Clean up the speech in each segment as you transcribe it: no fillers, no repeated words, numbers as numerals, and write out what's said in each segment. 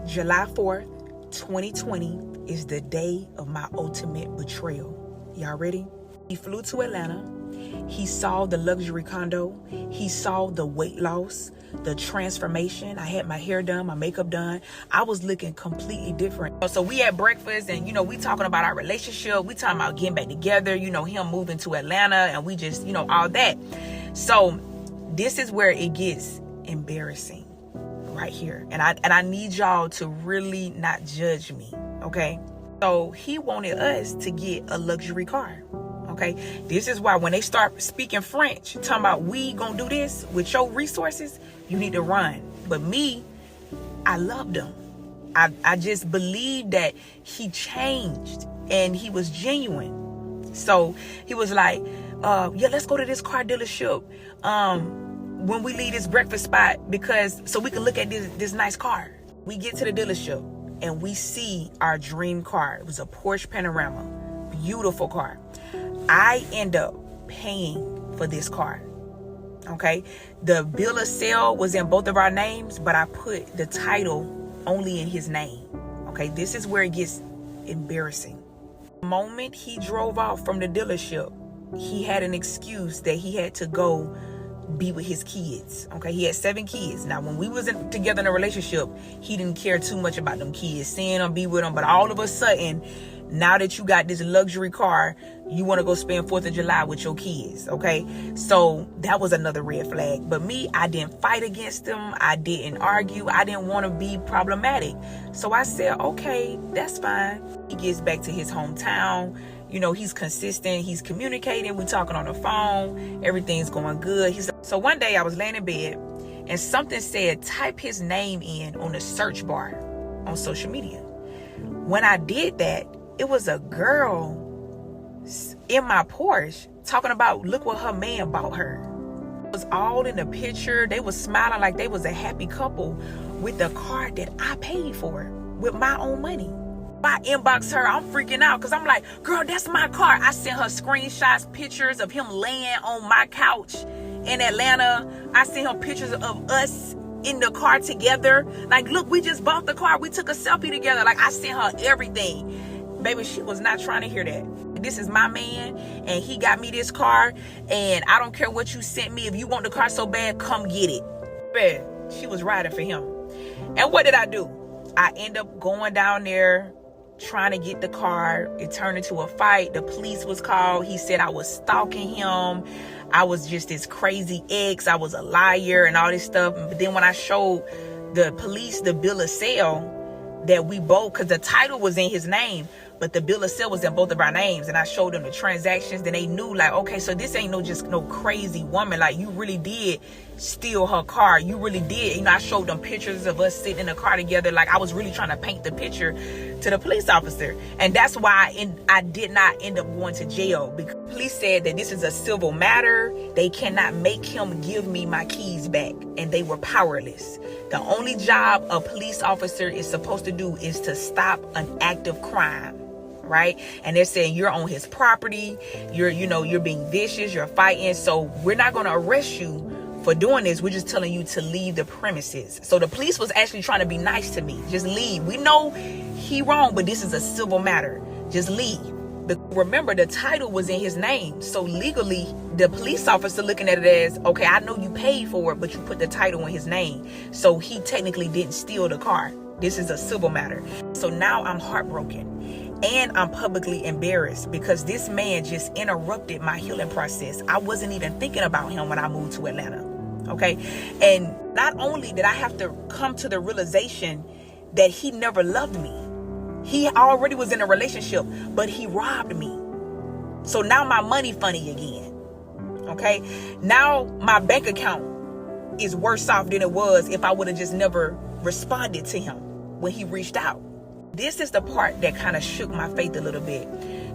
July 4th, 2020 is the day of my ultimate betrayal. Y'all ready? He flew to Atlanta. He saw the luxury condo. He saw the weight loss, the transformation. I had my hair done, my makeup done. I was looking completely different. So we had breakfast and, we talking about our relationship. We talking about getting back together, him moving to Atlanta and we just, all that. So this is where it gets embarrassing right here. And I need y'all to really not judge me, okay? So he wanted us to get a luxury car. Okay, this is why when they start speaking French, talking about we gonna do this with your resources, you need to run. But me, I loved him. I just believed that he changed and he was genuine. So he was like, yeah, let's go to this car dealership when we leave this breakfast spot so we can look at this nice car. We get to the dealership and we see our dream car. It was a Porsche Panorama, beautiful car. I end up paying for this car, okay? The bill of sale was in both of our names, but I put the title only in his name, okay? This is where it gets embarrassing. The moment he drove off from the dealership, he had an excuse that he had to go be with his kids, okay? He had 7 kids. Now, when we was together in a relationship, he didn't care too much about them kids, seeing them, be with them, but all of a sudden, now that you got this luxury car, you want to go spend 4th of July with your kids, okay? So that was another red flag. But me, I didn't fight against him. I didn't argue. I didn't want to be problematic. So I said, okay, that's fine. He gets back to his hometown. He's consistent. He's communicating. We're talking on the phone. Everything's going good. So one day I was laying in bed and something said, type his name in on the search bar on social media. When I did that, it was a girl in my Porsche talking about, look what her man bought her. It was all in the picture. They was smiling like they was a happy couple with the car that I paid for with my own money. I inboxed her. I'm freaking out because I'm like, girl, that's my car. I sent her screenshots, pictures of him laying on my couch in Atlanta. I sent her pictures of us in the car together. Like, look, we just bought the car. We took a selfie together. Like, I sent her everything. Baby, she was not trying to hear that. This is my man, and he got me this car, and I don't care what you sent me. If you want the car so bad, come get it. Baby, she was riding for him. And what did I do? I end up going down there, trying to get the car. It turned into a fight. The police was called. He said I was stalking him. I was just this crazy ex. I was a liar and all this stuff. But then when I showed the police the bill of sale that we both, because the title was in his name, but the bill of sale was in both of our names, and I showed them the transactions, then they knew, like, okay, so this ain't no crazy woman. Like, you really did steal her car. You really did. I showed them pictures of us sitting in the car together. Like, I was really trying to paint the picture to the police officer. And that's why I did not end up going to jail, because the police said that this is a civil matter. They cannot make him give me my keys back, and they were powerless. The only job a police officer is supposed to do is to stop an act of crime, right? And they're saying you're on his property, you're being vicious, you're fighting, so we're not going to arrest you for doing this. We're just telling you to leave the premises. So the police was actually trying to be nice to me. Just leave. We know he wrong, but this is a civil matter. Just leave. But remember, the title was in his name. So legally, the police officer looking at it as, okay, I know you paid for it, but you put the title in his name. So he technically didn't steal the car. This is a civil matter. So now I'm heartbroken and I'm publicly embarrassed because this man just interrupted my healing process. I wasn't even thinking about him when I moved to Atlanta. Okay. And not only did I have to come to the realization that he never loved me. He already was in a relationship, but he robbed me. So now my money funny again. Okay. Now my bank account is worse off than it was if I would have just never responded to him when he reached out. This is the part that kind of shook my faith a little bit.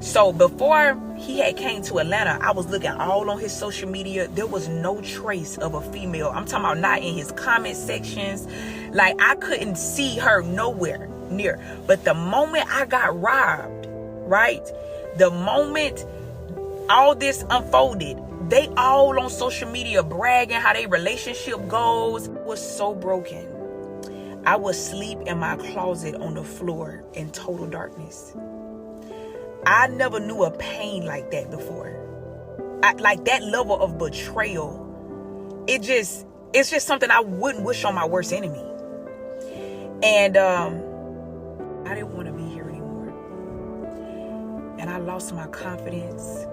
So before he had came to Atlanta, I was looking all on his social media. There was no trace of a female. I'm talking about not in his comment sections. Like, I couldn't see her nowhere near. But the moment I got robbed, right? The moment all this unfolded, they all on social media bragging how their relationship goes. Was so broken. I would sleep in my closet on the floor in total darkness. I never knew a pain like that before. Like that level of betrayal. It's just something I wouldn't wish on my worst enemy. And I didn't want to be here anymore. And I lost my confidence.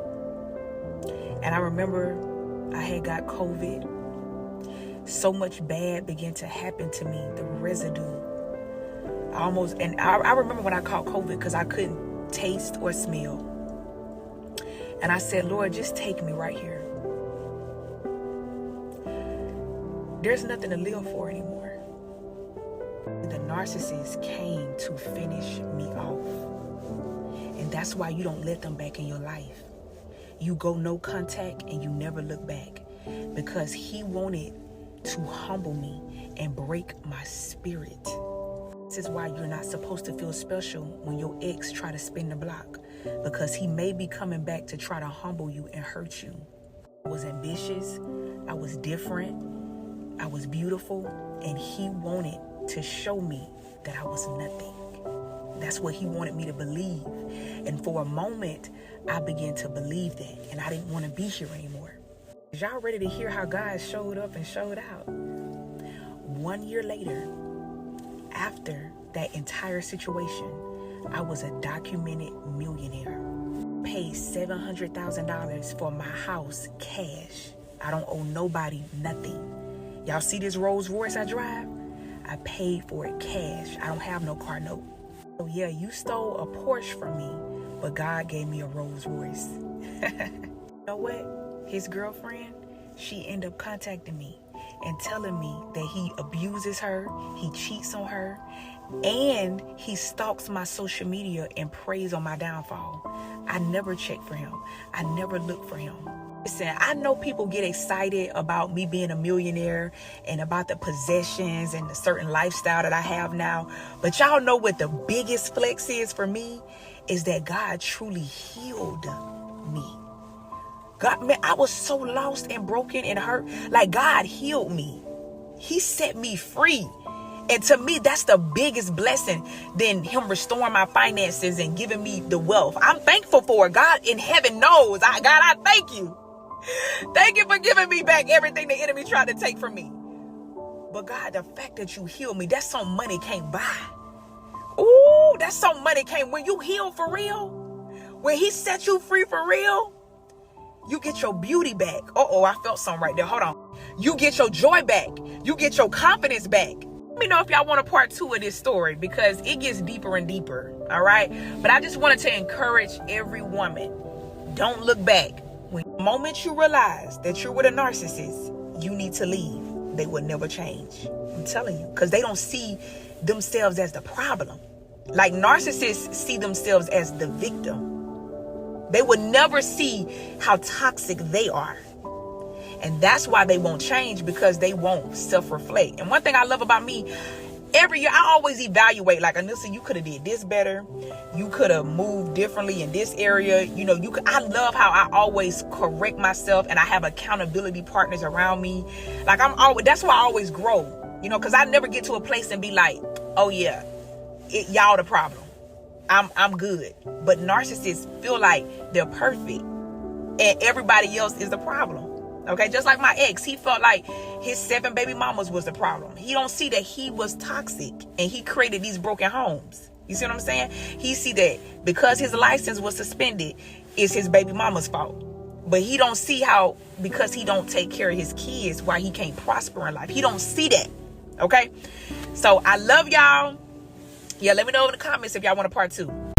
And I remember I had got COVID. So much bad began to happen to me. The residue. I remember when I caught COVID because I couldn't taste or smell. And I said, Lord, just take me right here. There's nothing to live for anymore. The narcissist came to finish me off. And that's why you don't let them back in your life. You go no contact and you never look back. Because he wanted to humble me and break my spirit. This is why you're not supposed to feel special when your ex try to spin the block. Because he may be coming back to try to humble you and hurt you. I was ambitious. I was different. I was beautiful. And he wanted to show me that I was nothing. That's what he wanted me to believe. And for a moment, I began to believe that. And I didn't want to be here anymore. Is y'all ready to hear how God showed up and showed out? 1 year later, after that entire situation, I was a documented millionaire. Paid $700,000 for my house cash. I don't owe nobody nothing. Y'all see this Rolls Royce I drive? I paid for it cash. I don't have no car note. So yeah, you stole a Porsche from me, but God gave me a Rolls Royce. You know what? His girlfriend, she ended up contacting me and telling me that he abuses her, he cheats on her, and he stalks my social media and preys on my downfall. I never check for him. I never look for him. Listen, I know people get excited about me being a millionaire and about the possessions and the certain lifestyle that I have now. But y'all know what the biggest flex is for me? Is that God truly healed me. God, man, I was so lost and broken and hurt. Like God healed me. He set me free. And to me, that's the biggest blessing than him restoring my finances and giving me the wealth. I'm thankful for it. God in heaven knows. God, I thank you. Thank you for giving me back everything the enemy tried to take from me. But God, the fact that you healed me, that's some money can't buy. Ooh, that's some money can't. When you heal for real, when he set you free for real, you get your beauty back. Uh-oh, I felt something right there. Hold on. You get your joy back. You get your confidence back. Let me know if y'all want a part 2 of this story because it gets deeper and deeper. All right. But I just wanted to encourage every woman. Don't look back. When the moment you realize that you're with a narcissist, you need to leave. They will never change. I'm telling you, because they don't see themselves as the problem. Like narcissists see themselves as the victim. They will never see how toxic they are. And that's why they won't change, because they won't self-reflect. And one thing I love about me, every year I always evaluate, like, Anissa, you could have did this better. You could have moved differently in this area. You know, I love how I always correct myself and I have accountability partners around me. Like that's why I always grow, you know, because I never get to a place and be like, oh yeah, y'all the problem. I'm good. But narcissists feel like they're perfect and everybody else is the problem. Okay, just like my ex, he felt like his 7 baby mamas was the problem. He don't see that he was toxic and he created these broken homes. You see what I'm saying? He see that because his license was suspended, it's his baby mama's fault. But he don't see how, because he don't take care of his kids, why he can't prosper in life. He don't see that. Okay, so I love y'all. Yeah, let me know in the comments if y'all want a part 2.